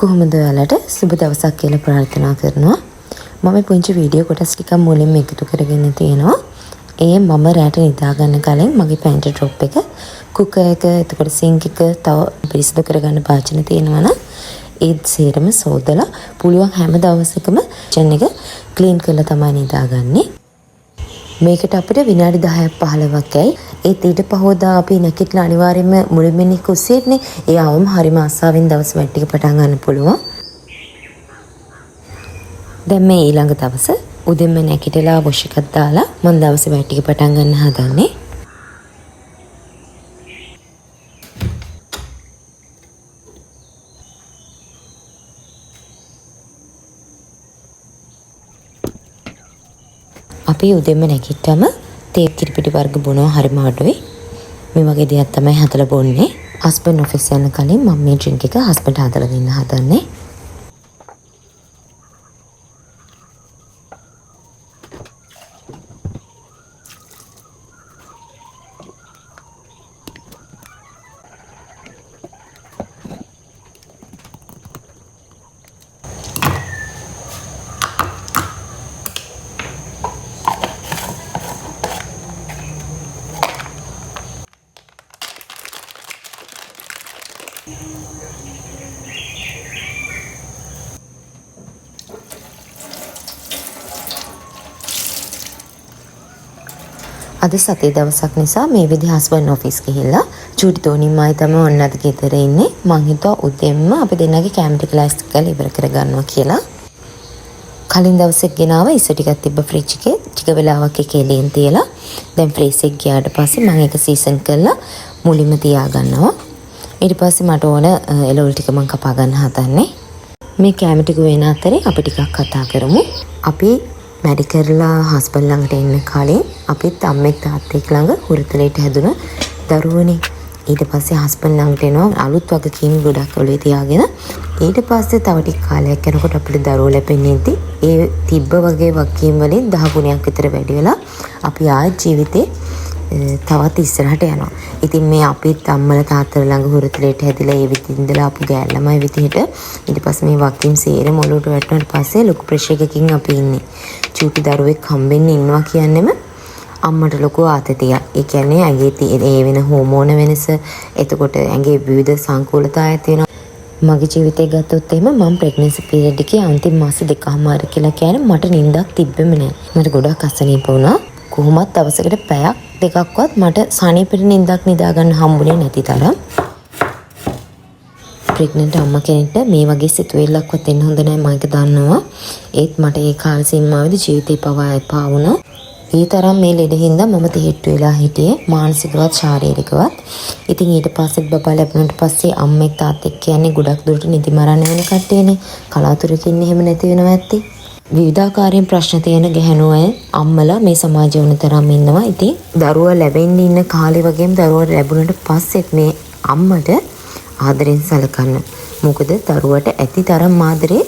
කොහොමද ඔයාලට සුබ දවසක් කියලා ප්‍රාර්ථනා කරනවා. මම පුංචි වීඩියෝ කොටස් ටිකක් මුලින්ම එකතු කරගෙන තියෙනවා. ඒ මම රැට නිදා ගන්න කලින් මගේ පැන්ට්‍රි ඩ්‍රොප් එක, කුකර් එක, එතකොට සින්ක් එක තව පිරිසිදු කරගන්න භාජන තියෙනවා නම් ඒත් සේරම සෝදලා පුළුවන් හැම දවසකම කිචන් එක ක්ලීන් කරලා තමයි නිදාගන්නේ. මේකට අපිට විනාඩි 10ක් 15ක් ඇයි. ඒත් ඊට පහෝදා අපි නැගිටලා අනිවාර්යයෙන්ම මුලින්ම කුස්සියේනේ. ඒ ආවම හරිම ආසාවෙන් දවස් වැඩ ටික පටන් ගන්න පුළුවන්. දැන් මේ ඊළඟ දවස උදෙන්ම නැගිටලා වොෂ් එකක් දාලා මම දවසේ වැඩ ටික පටන් ගන්න හදන්නේ. අපි උදෙන්ම නැගිට්ටම තේ කිරිපිටි වර්ග බොනවා හරිම අඩුයි. මේ වගේ දේවල් තමයි හදලා බොන්නේ. හස්බන්ඩ් ඔෆිස් යන කලින් මම මේ ඩ්‍රින්ක් එක හස්බන්ඩ් හදලා දෙන්න හදන්නේ. අද සතිය දවසක් නිසා මේ විදිහ හස්බන්ඩ් ඔෆිස් ගිහිල්ලා චූටි තෝනිම්මයි තමයි ඔන්න අද ගෙදර ඉන්නේ. මං හිතුවා උදෙන්ම අපි දෙන්නගේ කැම් ටික ලෑස්ති කරලා ඉවර කරගන්නවා කියලා. කලින් දවසේ ගෙනාව ඉස ටිකක් තිබ්බ ෆ්‍රිජ් එකේ ටික වෙලාවක් එකේ එළියෙන් තියලා දැන් ෆ්‍රීස් එක ගියාට පස්සේ මම ඒක සීසන් කරලා මුලින්ම තියාගන්නවා. ඊට පස්සේ මට ඕන එළවලු ටික මම කපා ගන්න හදන්නේ. මේ කැම් ටික වෙන අතරේ අපි ටිකක් කතා කරමු. අපි මැඩි කරලා හස්බන්ඩ් ළඟට එන්න කලින් අපිත් අම්මෙක් තාත්තෙක් ළඟ හුරුතලයට හැදුන දරුවනේ. ඊට පස්සේ හස්බන්ඩ් ළඟට එනවා අලුත් වගකීම් ගොඩක් ඔළුවේ තියාගෙන. ඊට පස්සේ තව ටික කාලයක් යනකොට අපිට දරුවෝ ලැබෙන්නේදී ඒ තිබ්බ වගේ වගකීම් වලින් 10 ගුණයක් විතර වැඩි වෙලා අපි ආයෙත් ජීවිතේ තවත් ඉස්සරහට යනවා. ඉතින් මේ අපිත් අම්මලා තාත්තලා ළඟ හුරුතලයට හැදිලා ඒ විදිහට ආපු ගෑල්ලමයි විදිහට ඊට පස්සේ මේ වගකීම් සේරම ඔලුවට වැටුණාට පස්සේ ලොකු ප්‍රෙෂර් එකකින් අපි ඉන්නේ. චූටි දරුවෙක් හම්බෙන්න ඉන්නවා කියන්නෙම අම්මට ලොකු ආතතියක්. ඒ කියන්නේ ඇඟේ තියෙන ඒ වෙන හෝමෝන වෙනස, එතකොට ඇඟේ විවිධ සංකූලතා ඇති වෙනවා. මගේ ජීවිතේ ගත්තොත් එහෙම මම ප්‍රෙග්නන්සි පීරියඩ් එකේ අන්තිම මාස දෙකමාර කියලා කියන්නේ මට නිින්දක් තිබ්බෙම නෑ. මට ගොඩක් අසනීප වුණා. කොහොමත් දවසකට පැයක් දෙකක්වත් මට සනීපෙට නිින්දක් නිදා ගන්න හම්බුනේ නැති තරම්. ප්‍රෙග්නන්ට් අම්මා කෙනෙක්ට මේ වගේ සිතුවිල්ලක්වත් එන්න හොඳ නෑ මම ඒක දන්නවා. ඒත් මට ඒ කාල සීමාවෙදි ජීවිතේ පවා එපා වුණා. ඒ තරම් මේ ලෙඩ හින්දා මම තෙහෙට්ටු වෙලා හිටියේ මානසිකවත් ශාරීරිකවත්. ඉතින් ඊට පස්සේ බබා ලැබුණාට පස්සේ අම්මෙක් තාත්තෙක් කියන්නේ ගොඩක් දුරට නිදි මරන්න වෙන කට්ටියනේ. කලාතුරකින් එහෙම නැති වෙනවා ඇත්තේ. විවිධාකාරයෙන් ප්‍රශ්න තියෙන ගැහැණු අය අම්මලා මේ සමාජයේ වුණ තරම් ඉන්නවා. ඉතින් දරුවා ලැබෙන්න ඉන්න කාලේ වගේම දරුවා ලැබුණාට පස්සෙත් මේ අම්මට ආදරෙන් සැලකන්න. මොකද දරුවට ඇති තරම් ආදරේ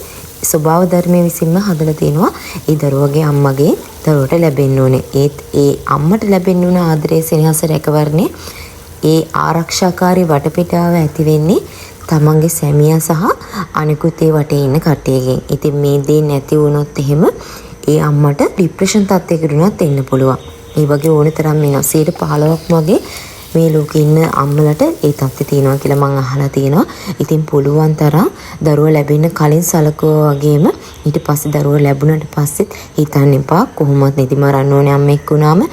ස්වභාව ධර්මයේ විසින්ම හදලා තිනවා. ඒ දරුවගේ අම්මගේ දරුවට ලැබෙන්න ඕනේ. ඒත් ඒ අම්මට ලැබෙන්න උන ආදරයේ සෙනෙහස රැකවරණේ ඒ ආරක්ෂාකාරී වටපිටාව ඇති වෙන්නේ තමන්ගේ සැමියා සහ අනිකුත් ඒ වටේ ඉන්න කට්ටියගෙන්. ඉතින් මේ දේ නැති වුණොත් එහෙම ඒ අම්මට ડિප්‍රෙෂන් තත්යකට උනත් එන්න පුළුවන්. මේ වගේ ඕන තරම් වෙනවා. 15%ක් වගේ මේ ලෝකේ ඉන්න අම්මලට ඒ තත්ත්වය තියෙනවා කියලා මම අහලා තියෙනවා. ඉතින් පුළුවන් තරම් දරුවා ලැබෙන්න කලින් සලකුවා වගේම ඊට පස්සේ දරුවා ලැබුණාට පස්සෙත් හිතන්න එපා කොහොමවත් නිදි මරන්න ඕනේ අම්මෙක් වුණාම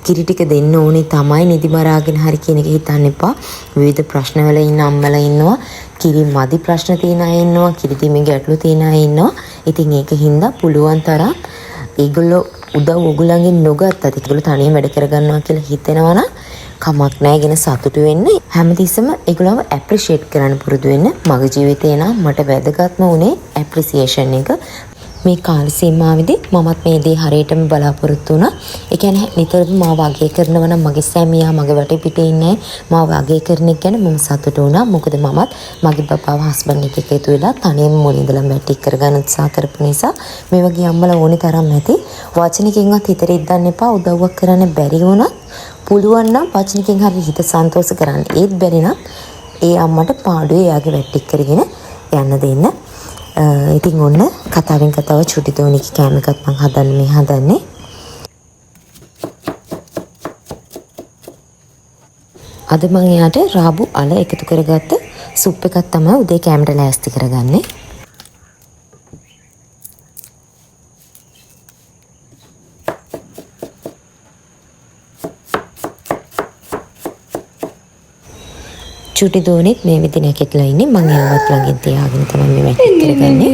කිරි ටික දෙන්න ඕනේ තමයි නිදි මරාගෙන හරි කියන එක හිතන්න එපා. විවිධ ප්‍රශ්නවල ඉන්න අම්මලා ඉන්නවා. කිරි මදි ප්‍රශ්න තියෙන අය ඉන්නවා. කිරි දීමේ ගැටලු තියෙන අය ඉන්නවා. ඉතින් ඒකින්ද පුළුවන් තරම් ඒගොල්ලෝ උදව් ඔයගොල්ලන්ගෙන් නොගත්තත් ඒගොල්ලෝ තනියම වැඩ කරගන්නවා කියලා හිතෙනවා නම් කමක් නැහැ කියන සතුටු වෙන්න. හැමතිස්සෙම ඒගොල්ලන්ව ඇප්‍රීෂিয়েට් කරන්න පුරුදු වෙන්න. මගේ ජීවිතේ නම් මට වැදගත්ම උනේ ඇප්‍රීසියේෂන් එක. මේ කාල සීමාවෙදී මමත් මේ දේ හරියටම බලාපොරොත්තු වුණා. ඒ කියන්නේ නිතරම මාව අගය කරනවා නම් මගේ සැමියා මගේ වටේ පිටේ ඉන්නේ මාව අගය කරන එක ගැන මම සතුටු වුණා. මොකද මමත් මගේ බබාව හස්බන්ඩ් එක්ක එකතු වෙලා තනියම මුලින් ඉඳලා මැටි කරගන්න උත්සාහ කරපු නිසා මේ වගේ අම්මලා ඕනේ තරම් නැති. වචනකින්වත් හිතේ ඉද්දන්න එපා. උදව්වක් කරන්න බැරි වුණා. පුළුවන් නම් වචනකින් හරි හිත සන්තෝෂ කරන්න. ඒත් බැරි නම් ඒ අම්මට පාඩුවේ එයාගේ වැට්ටි කරගෙන යන්න දෙන්න. ඉතින් ඔන්න කතාවෙන් කතාව චුටි දෝනිගේ කෑම එකත් මම හදන්නේ. අද මම එයාට රාබු අල එකතු කරගත්ත සුප් එකක් තමයි උදේ කෑමට ලෑස්ති කරගන්නේ. චුටි දෝනිත් මේ විදිහ නැකෙట్లా ඉන්නේ. මම එයාවත් ළඟින් තියාගෙන තමයි මේ වැඩ කරගන්නේ.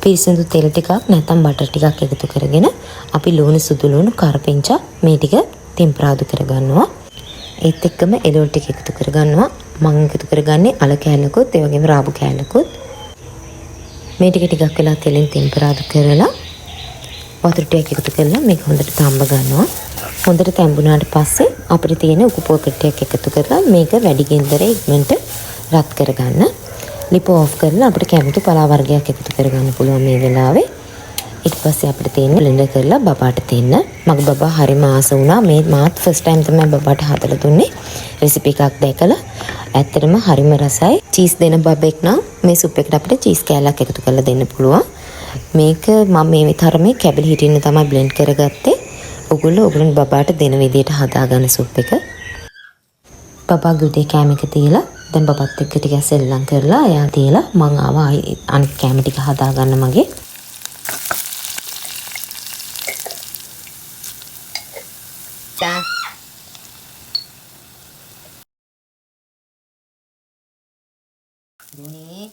පිරිසිදු තෙල් ටිකක් නැත්නම් බටර් ටිකක් එකතු කරගෙන අපි ලුණු සුදු ලුණු කරපිංචා මේ ටික තෙම්පරාදු කරගන්නවා. ඒත් එක්කම එළවලු ටික එකතු කරගන්නවා. මම එකතු කරගන්නේ අල කෑල්ලකුත් ඒ වගේම රාබු කෑල්ලකුත්. මේ ටික වෙලා තෙලෙන් තෙම්පරාදු කරලා වතුර ටික එකතු කරලා මේක හොඳට තම්බ ගන්නවා. හොඳට තැඹුණාට පස්සේ අපිට තියෙන උකු පොකට් එකතු කරලා මේක වැඩි ගෙන්දරේ ඉක්මනට රත් කරගන්න. ලිප ඔෆ් කරලා අපිට කැමති පලා වර්ගයක් එකතු කරගන්න පුළුවන් මේ වෙලාවේ. ඊට පස්සේ අපිට තියෙන බ්ලෙන්ඩර් කරලා බබාට දෙන්න. මගේ බබා හරිම ආස වුණා. මේ මාත් ෆස්ට් ටයිම් තමයි බබාට හදලා දුන්නේ. රෙසිපි එකක් දැකලා ඇත්තටම හරිම රසයි. චීස් දෙන බබෙක් නම් මේ සුප් එකට අපිට චීස් කෑල්ලක් එකතු කරලා දෙන්න පුළුවන්. මේක මම මේ විතරමේ කැබලි හිටින්න තමයි බ්ලෙන්ඩ් කරගත්තේ. ඔයගොල්ලෝ බබාට දෙන විදියට හදාගන්න සුප් එක. බබා ගුඩේ කෑම එක තියලා දැන් බබත් එක්ක ටිකක් සෙල්ලම් කරලා එයා තියලා මං ආවා අනිත් කෑම ටික හදාගන්න මගේ. Ini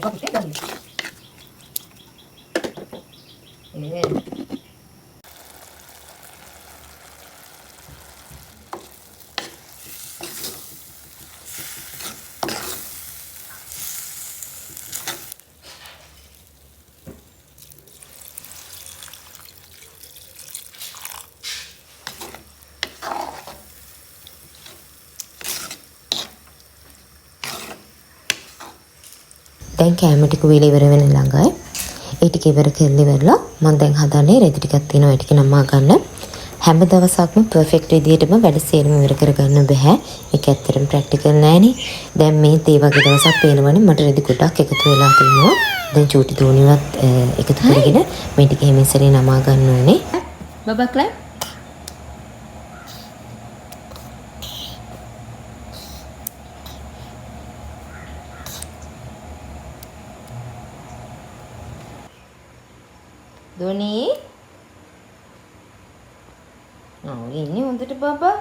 apa sih kan? Ini දැන් කෑම ටික වේල ඉවර වෙන ළඟයි. ඒ ටික ඉවර කරලි වෙරලා මම දැන් හදන්නේ රෙදි ටිකක් තියෙනවා. ඒ ටික නමා ගන්න. හැම දවසක්ම පර්ෆෙක්ට් විදියටම වැඩ සියල්ලම ඉවර කරගන්න බෑ. ඒක ඇත්තටම ප්‍රැක්ටිකල් නෑනේ. දැන් මේ තේ වගේ දවසක් පේනවනේ මට රෙදි කොටක් එකතු වෙලා තියෙනවා. දැන් චූටි දෝනිවත් එකතු කරගෙන මේ ටික හැම ඉස්සරේ නමා ගන්න ඕනේ. බබා clap. Doni. Oh, ini untuk baba.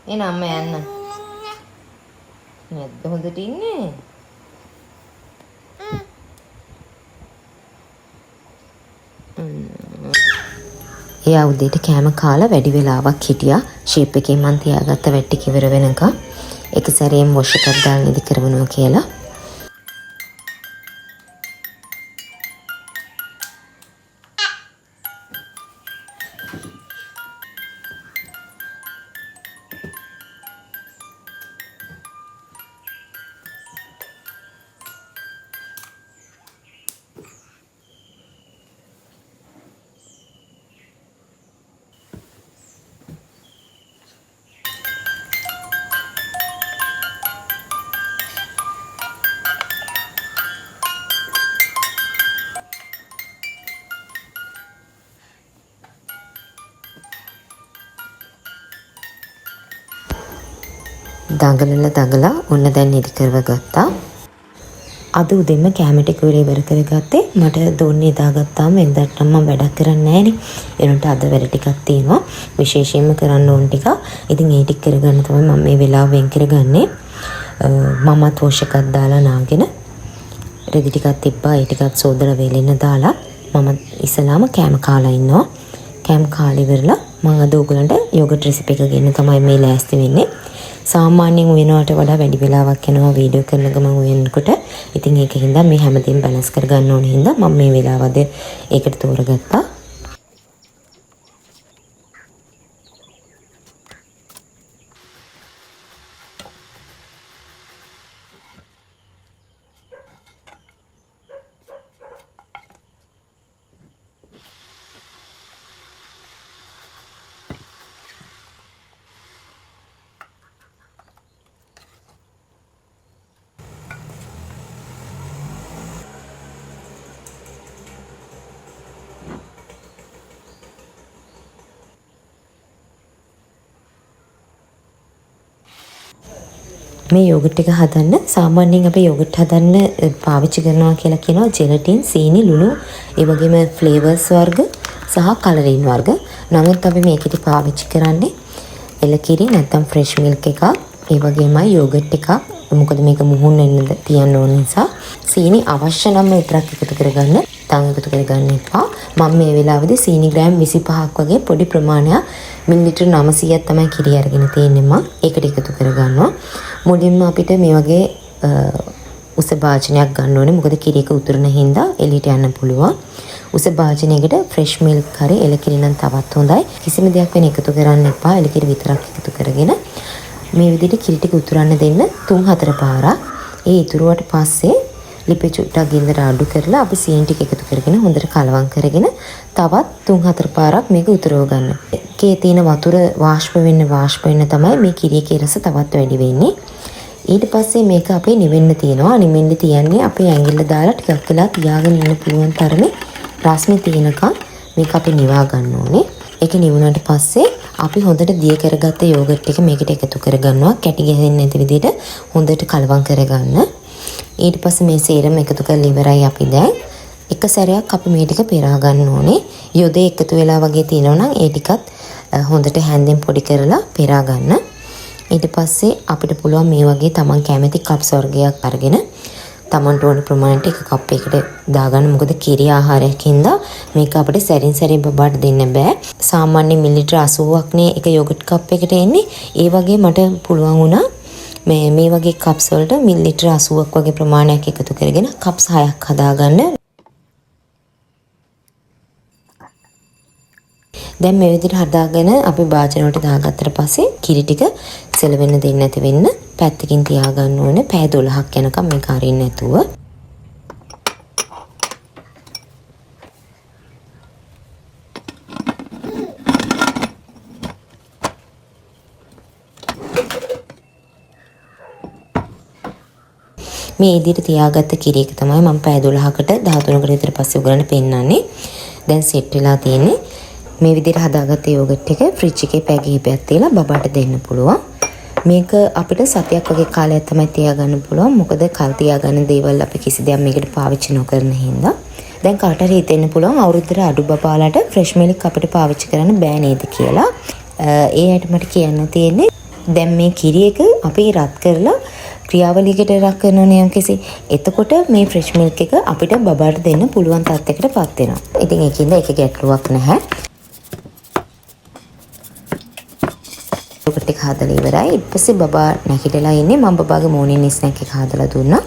Ini nama Anna. Ini untuk ini. එයා උදේට කෑම කාලා වැඩි වෙලාවක් හිටියා. ෂේප් එකේ මන් තියාගත්ත වැට් ටික ඉවර වෙනකම් එක සැරේම වොෂ් එකක් දාලා ඉදි කරවනවා කියලා. දඟලලා ඔන්න දැන් ඉදි කරව ගත්තා. අද උදේම කැම ටික ඉවර කරගත්තේ. මට දෝන්නේ දාගත්තාම එන්දට නම් මම වැඩක් කරන්නේ නැහනේ. ඒනට අද වැඩ ටිකක් තියෙනවා. විශේෂයෙන්ම කරන්න ඕන ටික. ඉතින් ඒ ටික කරගන්න තමයි මම මේ වෙලාව වෙන් කරගන්නේ. මමත් වොෂ් එකක් දාලා නාගෙන රෙදි ටිකක් තිබ්බා. ඒ ටිකත් සෝදලා වේලෙන්න දාලා මම ඉස්සලාම කැම කාලා ඉන්නවා. කැම කාලා ඉවරලා මම අද ඔයගලන්ට යෝගට් රෙසිපි එක ගෙන්න තමයි මේ ලෑස්ති වෙන්නේ. සාමාන්‍යයෙන් වෙනවට වඩා වැඩි වෙලාවක් යනවා වීඩියෝ කරන ගමන් වෙනකොට. ඉතින් ඒක හින්දා මේ හැමදේම බැලන්ස් කරගන්න ඕන හින්දා මම මේ වෙලාවද ඒකට තෝරගත්තා. මේ යෝගට් එක හදන්න සාමාන්‍යයෙන් අපි යෝගට් හදන්න පාවිච්චි කරනවා කියලා කියනවා ජෙලටින්, සීනි, ලුණු, ඒ වගේම ෆ්ලේවර්ස් වර්ග සහ කලරින් වර්ග. නමුත් අපි මේකෙදි පාවිච්චි කරන්නේ එලකිරි නැත්නම් ෆ්‍රෙෂ් මිල්ක් එකක්. ඒ වගේමයි යෝගට් එකක්. මොකද මේක මුහුන් වෙන්න තියන්න ඕන නිසා සීනි අවශ්‍ය නම් විතරක් එකතු කරගන්න. තව එකතු කරගන්න එපා. මම මේ වෙලාවේදී සීනි ග්‍රෑම් 25ක් වගේ පොඩි ප්‍රමාණයක් මිලිලිටර් 900ක් තමයි කිරි අරගෙන තියෙන්නේ මම. ඒකට එකතු කරගන්නවා. මුලින්ම අපිට මේ වගේ උස භාජනයක් ගන්න ඕනේ. මොකද කිරි එක උතුරන හින්දා එළියට යන්න පුළුවන්. උස භාජනයකට ෆ්‍රෙෂ් මිල්ක් හරි එලකිරි නම් තවත් හොඳයි. කිසිම දෙයක් වෙන එකතු කරන්න එපා. එලකිරි විතරක් එකතු කරගෙන මේ විදිහට කිරි ටික උතුරන්න දෙන්න 3-4 පාරක්. ඒ ඉතුරුවට පස්සේ ලිපේ චුට්ටක් ගින්දර අඩු කරලා අපි සීනි ටික එකතු කරගෙන හොඳට කලවම් කරගෙන තවත් 3-4 පාරක් මේක උතුරව ගන්න. ඒකේ තියෙන වතුර වාෂ්ප වෙන්න තමයි මේ කිරි එකේ රස තවත් වැඩි වෙන්නේ. ඊට පස්සේ මේක අපේ නිවෙන්න තියෙනවා. නිවෙන්න තියන්නේ අපේ ඇඟිල්ල දාලා ටිකක් වෙලා තියාගෙන ඉන්න පුළුවන් තරමේ රස්නේ තියෙනකම් මේක අපි නිවා ගන්න ඕනේ. ඒක නිවුණාට පස්සේ අපි හොඳට දිය කරගත්ත යෝගට් එක මේකට එකතු කරගන්නවා. කැටි ගැහෙන්නේ නැති විදිහට හොඳට කලවම් කරගන්න. ඊට පස්සේ මේ සේරම එකතු කරලා ඉවරයි අපි දැන්. එක සැරයක් අපි මේ ටික පෙරා ගන්න ඕනේ. යොදේ එකතු වෙලා වගේ තියෙනවා නම් ඒ ටිකත් හොඳට හැන්දෙන් පොඩි කරලා පෙරා ගන්න. ඊට පස්සේ අපිට පුළුවන් මේ වගේ තමන් කැමති කප්ස් වර්ගයක් අරගෙන තමන්ට ඕන ප්‍රමාණයට එක කප් එකකට දාගන්න. මොකද කිරි ආහාරයකින්ද මේක අපිට සැරින් සැරේ බබාට දෙන්න බෑ. සාමාන්‍ය මිලිලිටර් 80ක් නේ එක යෝගට් කප් එකට එන්නේ. ඒ වගේ මට පුළුවන් වුණා මේ වගේ කප්ස් වලට මිලිලිටර් 80ක් වගේ ප්‍රමාණයක් එකතු කරගෙන කප්ස් 6ක් හදාගන්න. දැන් මේ විදිහට හදාගෙන අපි භාජන වලට දාගත්තට පස්සේ කිරි ටික සෙලවෙන්න දෙන්නේ නැති වෙන්න පැත්තකින් තියාගන්න ඕනේ. පැය 12ක් යනකම් මේක අරින්න නැතුව. මේ ඉදිරියට තියාගත්ත කිරි එක තමයි මම පැය 12කට 13කට විතර පස්සේ උගලන්න පෙන්නන්නේ. දැන් සෙට් වෙලා තියෙන්නේ. මේ විදිහට හදාගත්ත යෝගට් එක ෆ්‍රිජ් එකේ පැය කිහිපයක් තියලා බබාට දෙන්න පුළුවන්. මේක අපිට සතියක් වගේ කාලයක් තමයි තියාගන්න පුළුවන්. මොකද කල් තියාගන්න දේවල් අපි කිසි දෙයක් මේකට පාවිච්චි නොකරන හින්දා. දැන් කාට හරි හිතෙන්න පුළුවන් අවුරුද්දට අඩු බබාලට ෆ්‍රෙෂ් මිල්ක් අපිට පාවිච්චි කරන්න බෑ නේද කියලා. ඒ ඇයිට මට කියන්න තියෙන්නේ දැන් මේ කිරි එක අපි රත් කරලා ක්‍රියාවලියකට ලක් කරනවා යම්කිසි. එතකොට මේ ෆ්‍රෙෂ් මිල්ක් එක අපිට බබාට දෙන්න පුළුවන් තත්යකටපත් වෙනවා. ඉතින් ඒකින්ද ඒක ගැටලුවක් නැහැ. යෝගට් එක හදලා ඉවරයි. ඊට පස්සේ බබා නැගිටලා ඉන්නේ. මම බබාගේ මෝර්නින් ස්නැක් එක හදලා දුන්නා.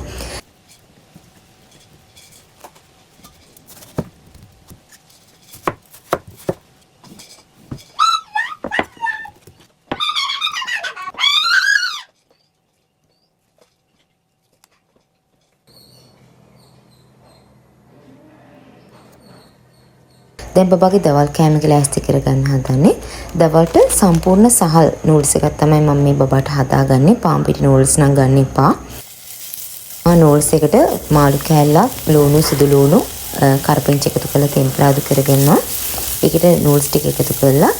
දැන් බබාගේ දවල් කෑම එක ලෑස්ති කරගන්න හදන්නේ. දවල්ට සම්පූර්ණ සහල් නූඩ්ස් එකක් තමයි මම මේ බබාට හදාගන්නේ. පාන් පිටි නූඩ්ස් නම් ගන්න එපා. නූඩ්ස් එකට මාළු කෑල්ලක්, ලුණු, සුදු ලුණු, කරපිංච එකතු කරලා තෙම්පරාදු කරගන්නවා. ඒකට නූඩ්ස් ටික එකතු කරලා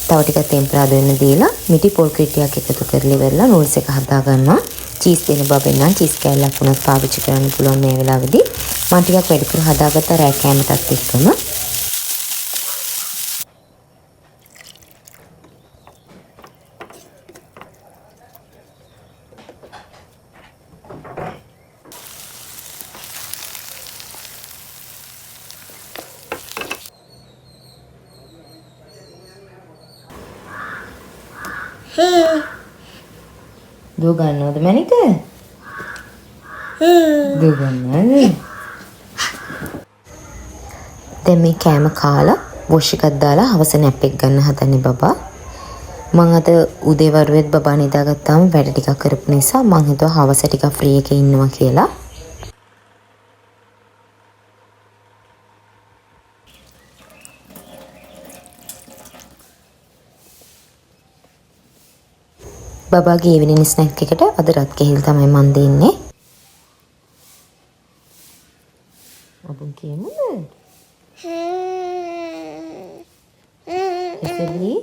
තව ටිකක් තෙම්පරාදු වෙන්න දීලා මිටි පොල් කිරිටියක් එකතු කරලා ඉවරලා නූඩ්ස් එක හදාගන්නවා. චීස් දෙන බබෙන් නම් චීස් කෑල්ලක් වුණත් පාවිච්චි කරන්න පුළුවන් මේ වෙලාවේදී. මම ටිකක් වැඩිපුර හදාගත්ත රෑ කෑමටත් එක්කම. දුව ගන්නවද මැනික? දුව ගන්නවද? දැන් මේ කෑම කාලා වොෂ් එකක් දාලා හවස නැප් එක ගන්න හදන්නේ බබා. මං අද උදේ වරුවෙත් බබා නිදාගත්තාම වැඩ ටිකක් කරපු නිසා මං හිතුවා හවස ටිකක් ෆ්‍රී එකේ ඉන්නවා කියලා. බබාගේ ඉවිනින් ස්නැක් එකට අද රත් කෙහෙල් තමයි මන් දෙන්නේ. අපුන් කියමුද? එසලි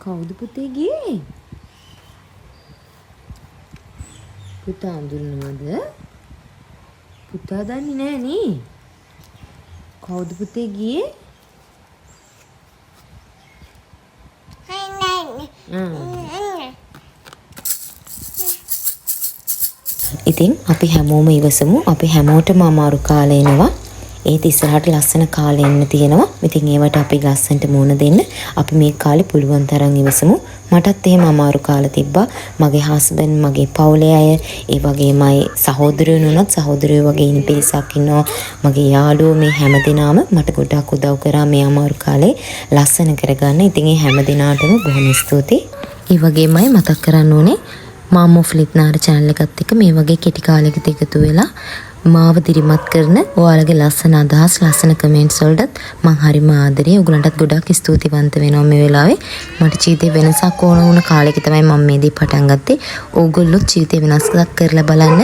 කවුද පුතේ ගියේ? පුතා අඳුරනවද? පුතා දන්නේ නැහැ නේ. කවුද පුතේ ගියේ? ඉතින් අපි හැමෝම ඉවසමු. අපි හැමෝටම අමාරු කාලේ එනවා. ඒත් ඉස්සරහට ලස්සන කාලේ එන්න තියෙනවා. ඉතින් ඒවට අපි ලස්සනට මුණ දෙන්න. අපි මේ කාලේ පුළුවන් තරම් ඉවසමු. මටත් එහෙම අමාරු කාල තිබ්බා. මගේ හස්බන්ඩ්, මගේ පවුලේ අය, ඒ වගේමයි සහෝදරයෝ උනත් සහෝදරයෝ වගේ ඉන්න පිරිසක් ඉන්නවා. මගේ යාළුවෝ මේ හැමදෙනාම මට ගොඩක් උදව් කරා මේ අමාරු කාලේ ලස්සන කරගන්න. ඉතින් ඒ හැමදෙනාටම බොහොම ස්තුතියි. ඒ වගේමයි මතක් කරන්න ඕනේ මාමෝ ෆ්ලිප්නාර channel එකත් එක්ක මේ වගේ කෙටි කාලයකට එකතු වෙලා මාව දිරිමත් කරන ඔයාලගේ ලස්සන අදහස් ලස්සන කමෙන්ට්ස් වලටත් මම හරිම ආදරේ. ඔයගලන්ටත් ගොඩක් ස්තුතිවන්ත වෙනවා මේ වෙලාවේ. මට ජීවිතේ වෙනසක් ඕන වුණ කාලෙක තමයි මම මේ දේ පටන් ගත්තේ. ඕගොල්ලෝ ජීවිතේ වෙනස්කම් කරලා බලන්න.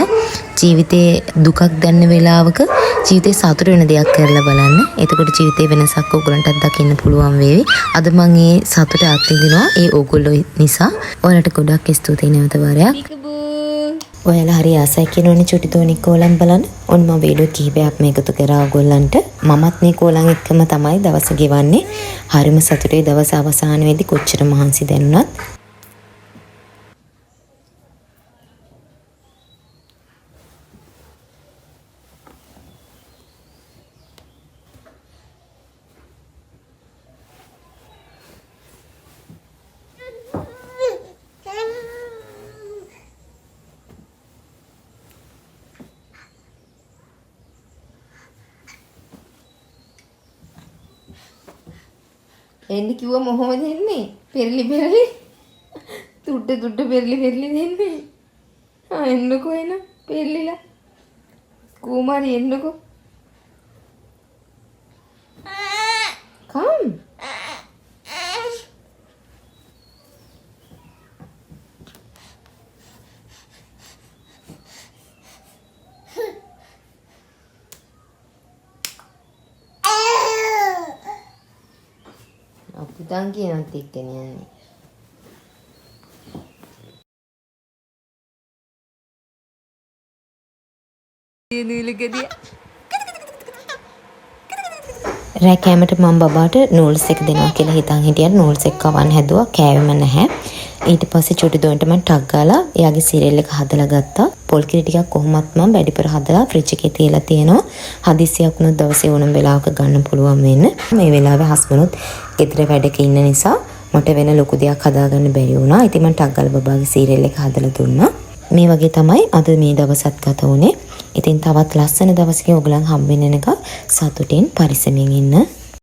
ජීවිතේ දුකක් දැනෙන වෙලාවක ජීවිතේ සතුට වෙන දෙයක් කරලා බලන්න. එතකොට ජීවිතේ වෙනසක් ඔයගලන්ටත් දකින්න පුළුවන් වේවි. අද මම මේ සතුට අත්විඳිනවා ඒ ඕගොල්ලෝ නිසා. ඔයාලට ගොඩක් ස්තුතියි නැවත වරයක්. ඔයාලා හරි ආසයි කියනෝනේ චුටි තෝනික් කෝලම් බලන්න. ඔන්න මම වීඩියෝ කිහිපයක් මේකතු කරා ඔයගොල්ලන්ට. මමත් මේ කෝලම් එක්කම තමයි දවස ගෙවන්නේ. හරිම සතුටුයි දවස අවසාන වෙද්දි කොච්චර මහන්සි දැනුණත්. එන්නේ කිව්ව මොහොමද එන්නේ? පෙරලි පෙරලි. තුඩ පෙරලි දෙන්නේ. එන්නකෝ එන පෙරලිලා. කුමාරි එන්නකෝ. Come. පුතන් කියනත් එක්කනේ යන්නේ. රෑ කැමරට මම බබාට නූල්ස් එක දෙනවා කියලා හිතන් හිටියත් නූල්ස් එක කවන්න හැදුවා. කෑවෙම නැහැ. ඊට පස්සේ චුටි දොන්ට මම ටක් ගාලා එයාගේ සිරියල් එක හදලා ගත්තා. පොල් කිරි ටිකක් කොහොමත් මම වැඩිපුර හදලා ෆ්‍රිජ් එකේ තියලා තියෙනවා. හදිස්සියක් වුණොත් දවසේ ඕනම වෙලාවක ගන්න පුළුවන් වෙන්න. මේ වෙලාවේ හස්බන්ඩ්ත් ගෙදර වැඩක ඉන්න නිසා මට වෙන ලොකු දෙයක් හදාගන්න බැරි වුණා. ඉතින් මම ටක් ගාලා බබාගේ සිරියල් එක හදලා දුන්නා. මේ වගේ තමයි අද මේ දවසත් ගත වුනේ. ඉතින් තවත් ලස්සන දවසකින් ඔයගලන් හම්බ වෙන එක සතුටින් පරිස්සමින් ඉන්න.